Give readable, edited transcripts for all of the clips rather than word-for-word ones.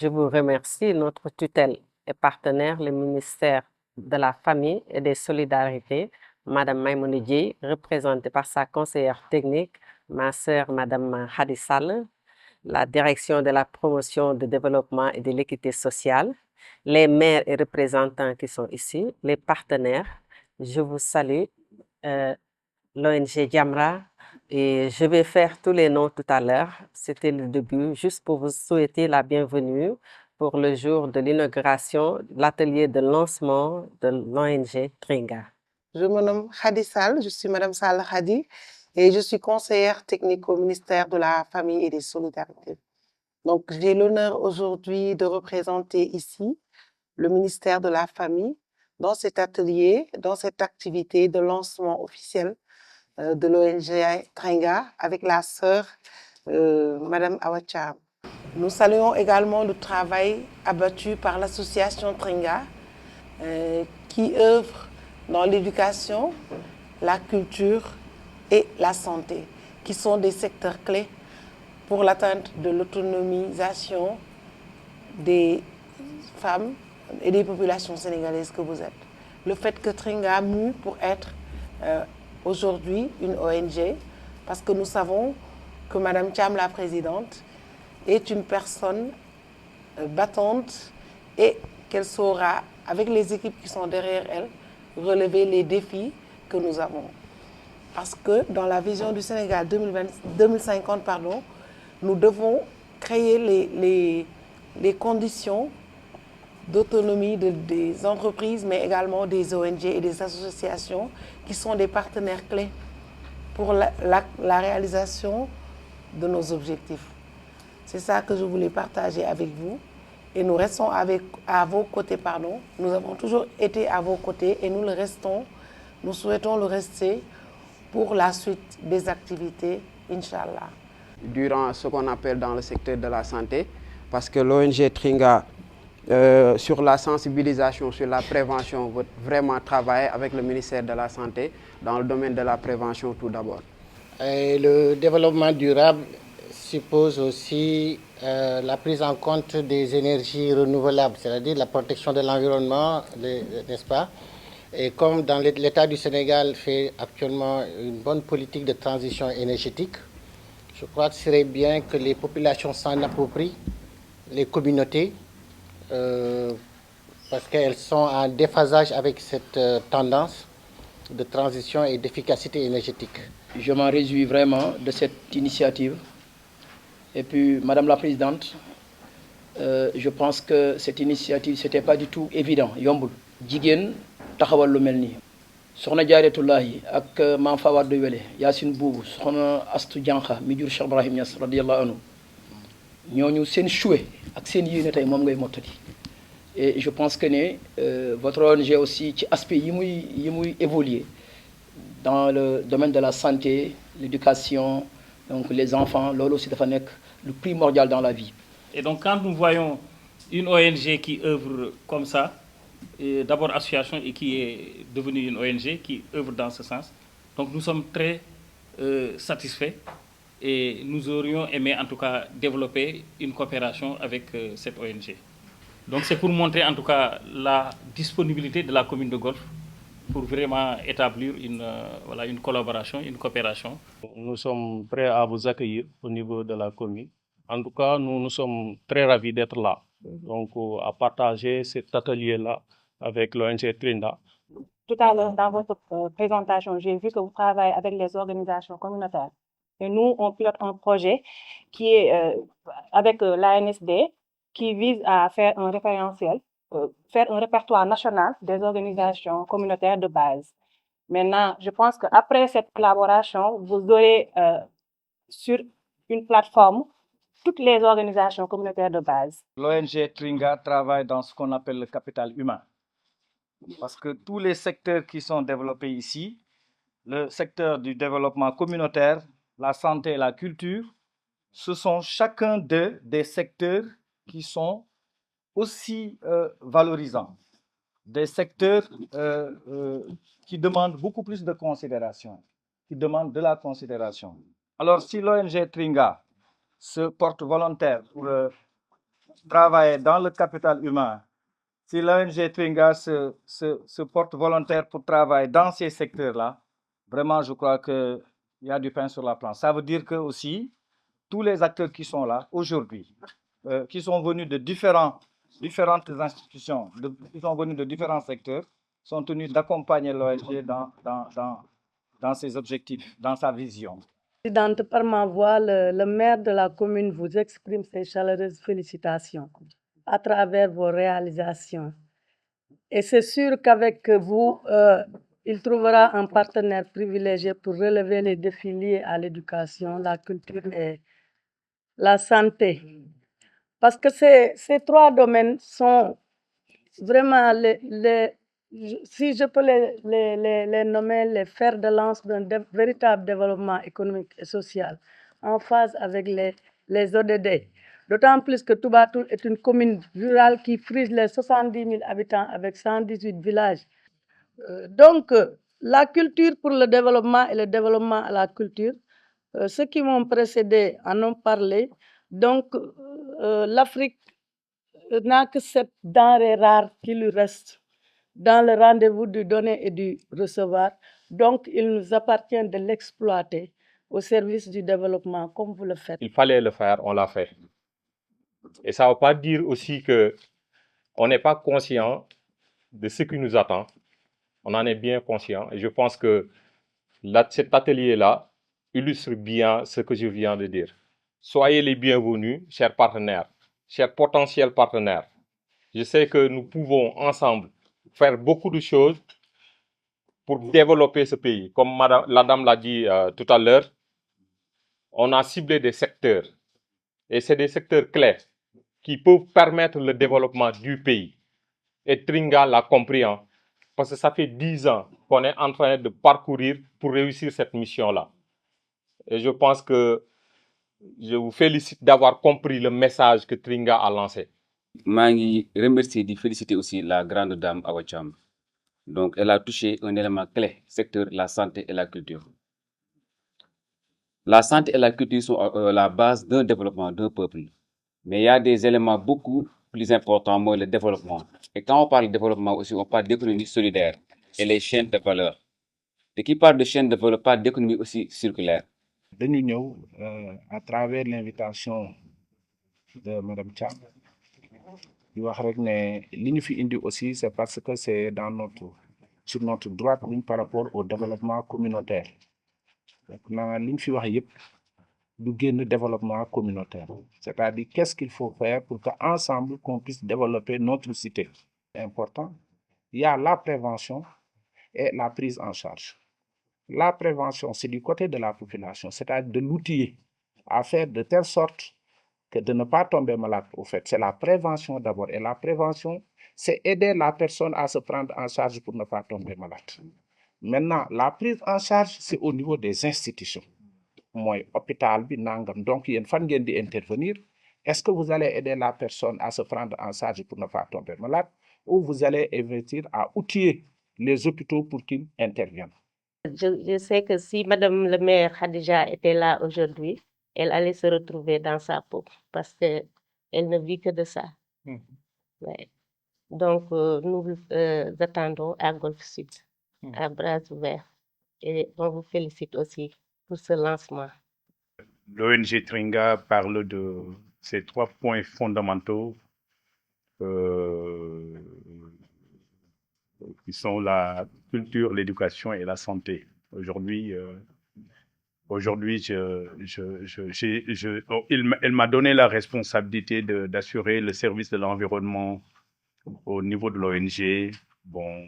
Je vous remercie. Notre tutelle et partenaire, le ministère de la Famille et des Solidarités, Madame Maïmouna Dièye, représentée par sa conseillère technique, ma sœur Madame Hadi Sall, la direction de la promotion du développement et de l'équité sociale, les maires et représentants qui sont ici, les partenaires. Je vous salue, l'ONG Jamra, et je vais faire tous les noms tout à l'heure. C'était le début, juste pour vous souhaiter la bienvenue pour le jour de l'inauguration de l'atelier de lancement de l'ONG Tringa. Je me nomme Hadi Sall, je suis Madame Sall Hadi et je suis conseillère technique au ministère de la Famille et des Solidarités. Donc, j'ai l'honneur aujourd'hui de représenter ici le ministère de la Famille dans cet atelier, dans cette activité de lancement officiel de l'ONG Tringa avec la sœur Madame Awa Thiam. Nous saluons également le travail abattu par l'association Tringa qui œuvre dans l'éducation, la culture et la santé, qui sont des secteurs clés pour l'atteinte de l'autonomisation des femmes et des populations sénégalaises que vous êtes. Le fait que Tringa mue pour être aujourd'hui une ONG, parce que nous savons que Madame Thiam, la présidente, est une personne battante et qu'elle saura, avec les équipes qui sont derrière elle, relever les défis que nous avons. Parce que dans la vision du Sénégal 2050, nous devons créer les conditions d'autonomie des entreprises, mais également des ONG et des associations qui sont des partenaires clés pour la réalisation de nos objectifs. C'est ça que je voulais partager avec vous. Et nous restons à vos côtés, Nous avons toujours été à vos côtés et nous le restons. Nous souhaitons le rester pour la suite des activités, Inch'Allah. Durant ce qu'on appelle dans le secteur de la santé, parce que l'ONG Tringa, sur la sensibilisation, sur la prévention, veut vraiment travailler avec le ministère de la Santé dans le domaine de la prévention tout d'abord. Le développement durable suppose aussi la prise en compte des énergies renouvelables, c'est-à-dire la protection de l'environnement, n'est-ce pas? Et comme dans l'État du Sénégal fait actuellement une bonne politique de transition énergétique, je crois que ce serait bien que les populations s'en approprient, les communautés, parce qu'elles sont en déphasage avec cette tendance de transition et d'efficacité énergétique. Je m'en réjouis vraiment de cette initiative. Et puis, Madame la Présidente, je pense que cette initiative, ce n'était pas du tout évident. Yombul. Jigen, taxawal lu melni. Soxna Jaaratullahi ak Mam Fawad Wele, Yassine Boubou, Soxna Astou Diankha, mi jur Cheikh Ibrahim Niass radiyallahu anhu. Ñoñu seen choué ak seen yéene tay mom ngay mottali. Et je pense que votre ONG aussi ci aspect yi muy évoluer dans le domaine de la santé, l'éducation, donc les enfants, lolo c'est le primordial dans la vie. Et donc quand nous voyons une ONG qui œuvre comme ça, d'abord association et qui est devenue une ONG qui œuvre dans ce sens, donc nous sommes très satisfaits et nous aurions aimé en tout cas développer une coopération avec cette ONG. Donc c'est pour montrer en tout cas la disponibilité de la commune de Golf pour vraiment établir une collaboration, une coopération. Nous sommes prêts à vous accueillir au niveau de la commune. En tout cas, nous sommes très ravis d'être là, donc à partager cet atelier-là avec l'ONG Tringa. Tout à l'heure, dans votre présentation, j'ai vu que vous travaillez avec les organisations communautaires. Et nous, on pilote un projet qui est avec l'ANSD, qui vise à faire un référentiel, faire un répertoire national des organisations communautaires de base. Maintenant, je pense qu'après cette collaboration, vous aurez sur une plateforme toutes les organisations communautaires de base. L'ONG Tringa travaille dans ce qu'on appelle le capital humain. Parce que tous les secteurs qui sont développés ici, le secteur du développement communautaire, la santé et la culture, ce sont chacun d'eux des secteurs qui sont aussi valorisants, des secteurs qui demandent beaucoup plus de considération, qui demandent de la considération. Alors si l'ONG Tringa se porte volontaire travailler dans le capital humain, si l'ONG Tringa se porte volontaire pour travailler dans ces secteurs-là, vraiment, je crois qu'il y a du pain sur la planche. Ça veut dire que aussi, tous les acteurs qui sont là aujourd'hui, qui sont venus de différentes institutions, qui sont venus de différents secteurs, sont tenus d'accompagner l'ONG dans ses objectifs, dans sa vision. Présidente, par ma voix, le maire de la commune vous exprime ses chaleureuses félicitations à travers vos réalisations. Et c'est sûr qu'avec vous, il trouvera un partenaire privilégié pour relever les défis liés à l'éducation, la culture et la santé. Parce que ces trois domaines sont vraiment si je peux les nommer les fers de lance d'un véritable développement économique et social en phase avec les ODD. D'autant plus que Toubatoul est une commune rurale qui frise les 70 000 habitants avec 118 villages. Donc, la culture pour le développement et le développement à la culture, ceux qui m'ont précédé en ont parlé. Donc, l'Afrique n'a que cette denrée rare qui lui reste dans le rendez-vous du donner et du recevoir. Donc, il nous appartient de l'exploiter au service du développement, comme vous le faites. Il fallait le faire, on l'a fait. Et ça ne veut pas dire aussi qu'on n'est pas conscient de ce qui nous attend. On en est bien conscient. Et je pense que cet atelier-là illustre bien ce que je viens de dire. Soyez les bienvenus, chers partenaires, chers potentiels partenaires. Je sais que nous pouvons ensemble faire beaucoup de choses pour développer ce pays. Comme la dame l'a dit tout à l'heure, on a ciblé des secteurs. Et c'est des secteurs clés qui peuvent permettre le développement du pays. Et Tringa l'a compris, hein, parce que ça fait 10 ans qu'on est en train de parcourir pour réussir cette mission-là. Et je pense que je vous félicite d'avoir compris le message que Tringa a lancé. Je remercie et féliciter aussi la grande dame Awa Thiam. Donc, elle a touché un élément clé, secteur la santé et la culture. La santé et la culture sont la base d'un développement d'un peuple. Mais il y a des éléments beaucoup plus importants, moi, le développement. Et quand on parle de développement aussi, on parle d'économie solidaire et les chaînes de valeur. Et qui parle de chaînes de valeur parle d'économie aussi circulaire. Nous, à travers l'invitation de Mme Thiam, aussi, c'est parce que c'est sur notre droite ligne par rapport au développement communautaire. Donc, le développement communautaire. C'est-à-dire qu'est-ce qu'il faut faire pour qu'ensemble, qu'on puisse développer notre cité. C'est important. Il y a la prévention et la prise en charge. La prévention, c'est du côté de la population, c'est-à-dire de l'outiller à faire de telle sorte que de ne pas tomber malade. Au fait, c'est la prévention d'abord. Et la prévention, c'est aider la personne à se prendre en charge pour ne pas tomber malade. Maintenant, la prise en charge, c'est au niveau des institutions. Moi, hôpital, donc il y a une fan qui intervenir. Est-ce que vous allez aider la personne à se prendre en charge pour ne pas tomber malade, ou vous allez investir à outiller les hôpitaux pour qu'ils interviennent? Je sais que si Madame le maire Khadija était là aujourd'hui, elle allait se retrouver dans sa peau parce qu'elle ne vit que de ça. Ouais. Donc, nous attendons à Golfe Sud, à bras ouverts. Et on vous félicite aussi pour ce lancement. L'ONG Tringa parle de ces 3 points fondamentaux qui sont la culture, l'éducation et la santé. Aujourd'hui, elle m'a donné la responsabilité d'assurer le service de l'environnement au niveau de l'ONG. Bon,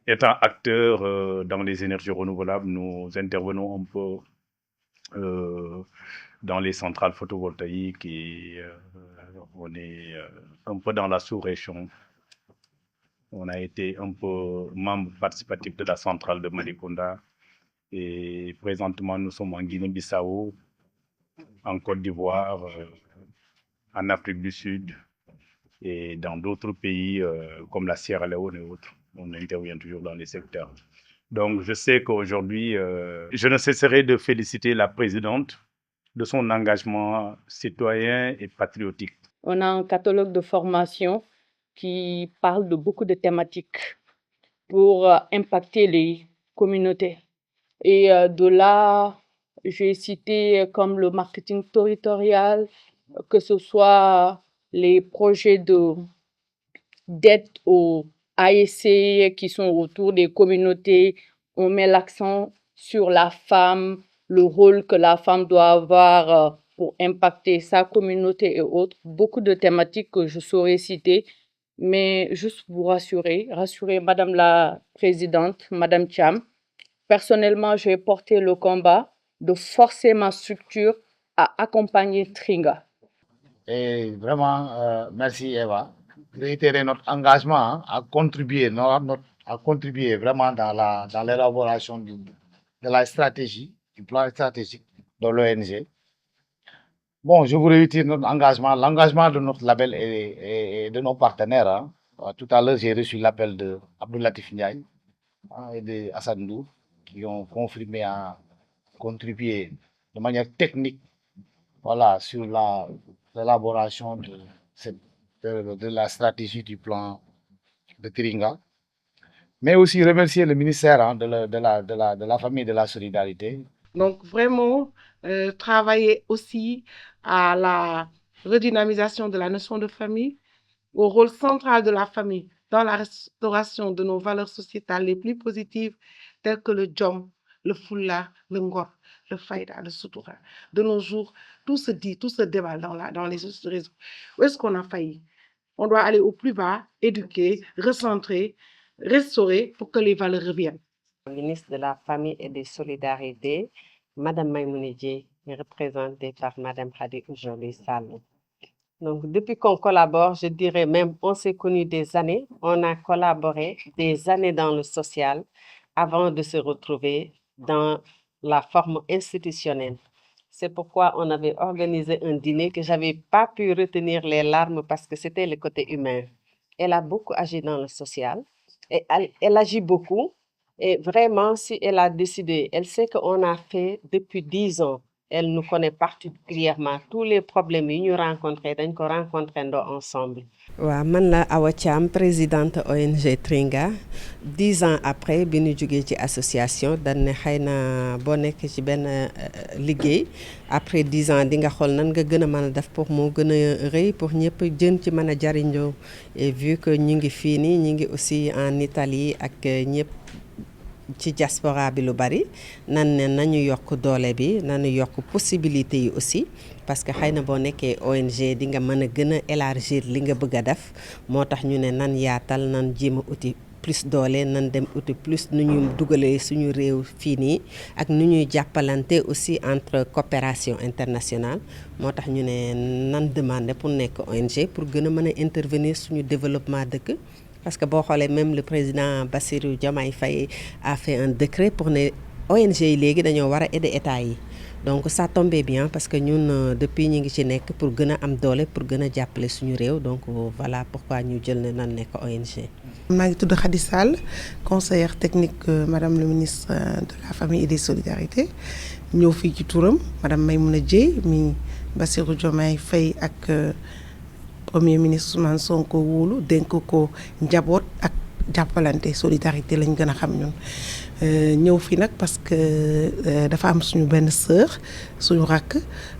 étant acteur dans les énergies renouvelables, nous intervenons un peu dans les centrales photovoltaïques et on est un peu dans la sous-région. On a été un peu membre participatif de la centrale de Malikonda et présentement nous sommes en Guinée-Bissau, en Côte d'Ivoire, en Afrique du Sud et dans d'autres pays comme la Sierra Leone et autres. On intervient toujours dans les secteurs. Donc je sais qu'aujourd'hui, je ne cesserai de féliciter la présidente de son engagement citoyen et patriotique. On a un catalogue de formation qui parle de beaucoup de thématiques pour impacter les communautés. Et de là, j'ai cité comme le marketing territorial, que ce soit les projets d'aide aux ASC qui sont autour des communautés. On met l'accent sur la femme, le rôle que la femme doit avoir pour impacter sa communauté et autres. Beaucoup de thématiques que je saurais citer, mais juste pour vous rassurer Madame la Présidente, Madame Thiam, personnellement, j'ai porté le combat de forcer ma structure à accompagner Tringa. Et vraiment, merci Eva. Réitérer notre engagement à contribuer vraiment dans l'élaboration de la stratégie, du plan stratégique de l'ONG. Bon, je vous réitère notre engagement, l'engagement de notre label et de nos partenaires. Hein. Tout à l'heure, j'ai reçu l'appel de Abdoulatif Ndiaye et de Hassan Ndour qui ont confirmé à contribuer de manière technique sur l'élaboration de la stratégie du plan de Tringa. Mais aussi remercier le ministère de la famille et de la solidarité. Donc vraiment, travailler aussi à la redynamisation de la notion de famille, au rôle central de la famille dans la restauration de nos valeurs sociétales les plus positives, telles que le jom, le fulla, le ngor, le faïda, le sutura. De nos jours, tout se dit, tout se déballe dans les réseaux. Où est-ce qu'on a failli? On doit aller au plus bas, éduquer, recentrer, restaurer pour que les valeurs reviennent. Ministre de la Famille et des Solidarités, Madame Maïmouna Dièye, représentée par Madame Khady aujourd'hui Sall. Donc, depuis qu'on collabore, je dirais même, on s'est connus des années, on a collaboré des années dans le social avant de se retrouver dans la forme institutionnelle. C'est pourquoi on avait organisé un dîner que j'avais pas pu retenir les larmes parce que c'était le côté humain. Elle a beaucoup agi dans le social et elle agit beaucoup. Et vraiment, si elle a décidé, elle sait qu'on a fait depuis 10 ans. Elle nous connaît particulièrement. Tous les problèmes que nous rencontrons ensemble. Ouais, man la Awa Thiam, présidente ONG Tringa. 10 ans après, bi ñu jógee ci association dañ ne xëy na boo nekk ci benn liggéey après 10 ans di nga xool nan nga gën a mën a def pour moo gën a rëy pour ñëpp jën ci mën a jariñoo. Et vu que ñu ngi fii nii ñu ngi aussi en Italie ak ñëpp ci diaspora bi lu bari nan ne nañu yokk doole bi nañu yokk possibilité yi aussi parce que xëy na boo nekkee ONG di nga mën a gën a élargir li nga bëgg a def moo tax ñu ne nan yaatal nan jéem a uti plus doole nan dem uti plus nu ñu dugalee suñu réew fii nii ak nu ñuy jàppalante aussi entre coopération internationale moo tax ñu ne nan demander pour nekk ONG pour gën a mën a intervenir suñu développement dëkk. Parce que même le président Bassirou Diomaye Faye a fait un décret pour les ONG légui dañoo wara aider état yi. Donc ça tombait bien parce que ñun depuis ñi ngi ci nekk pour gëna am doole pour gëna jappalé suñu réew donc voilà pourquoi ñu jël né nan nekk ONG. maa ngi tudd Khady Sall, conseillère technique madame le ministre de la Famille et des Solidarités. ñëw fi ci touram madame Maïmouna Dièye mi Bassirou Diomaye Faye ak Premier ministre Ousmane Sonko wóolu dénk ko njaboot ak jàppalante solidarité lañ gën a xam ñun ñëw fi nag parce que dafa am suñu benn sœur suñu rakk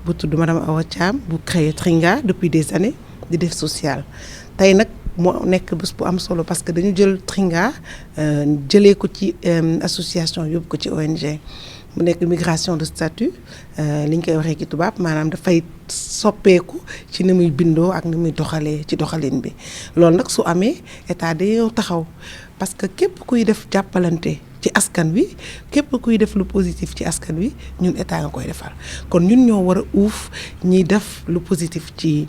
bu tudd madame Awa Thiam bu créé Tringa depuis des années di def social tey nag moo nekk bés bu am solo parce que dañu jël Tringa jëlee ko ci association yóbbu ko ci ONG mu nekk migration de statut li ñu koy waxee ci tubaab maanaam dafay soppeeku ci ni muy bindoo ak ni muy doxalee ci doxalin bi loolu nag su amee état day taxaw parce que képp kuy def jàppalante ci askan wi képp kuy def lu positif ci askan wi ñun état nga koy defal kon ñun ñoo war a uuf ñiy def lu positif ci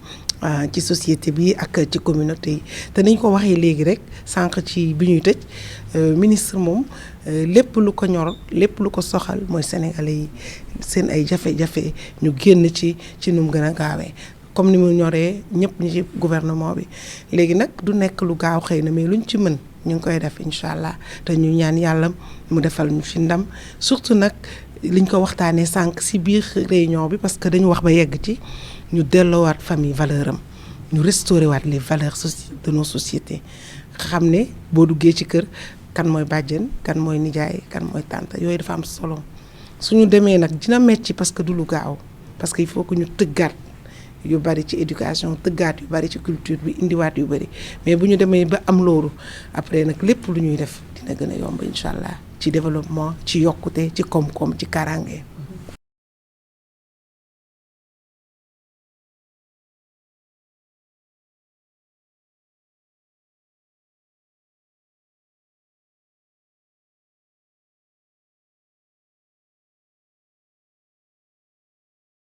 société bi ak ci communauté yi te niñ ko waxee léegi rek sànq ci bi ñuy tëj ministre moom lépp lu ko ñor lépp lu ko soxal mooy sénégalais yi seen ay jafe-jafe ñu génn ci nu mu gën a gaawee comme ni mu ñoree ñëpp ñi ci gouvernement bi léegi nag du nekk lu gaaw xëy na mais luñ ci mën ñu ngi koy def incha allah te ñu ñaan yàlla mu defal ñu fi ndam surtout nag liñ ko waxtaanee sànq si biir réunion bi parce que dañu wax ba yegg ci ñu delloowaat famille valeur am ñu restaurer waat les valeurs de nos sociétés xam ne boo duggee ci kër kan mooy bàjjen kan mooy nijaay kan mooy tante yooyu dafa am solo suñu demee nag dina metti parce que du lu gaaw parce que il faut que ñu tëggaat yu bari ci éducation tëggaat yu bari ci culture bi indiwaat yu bari mais bu ñu demee ba am loolu après nag lépp lu ñuy def dina gën a yomb incha allah ci développement ci yokkute ci koom-koom ci kaaraange.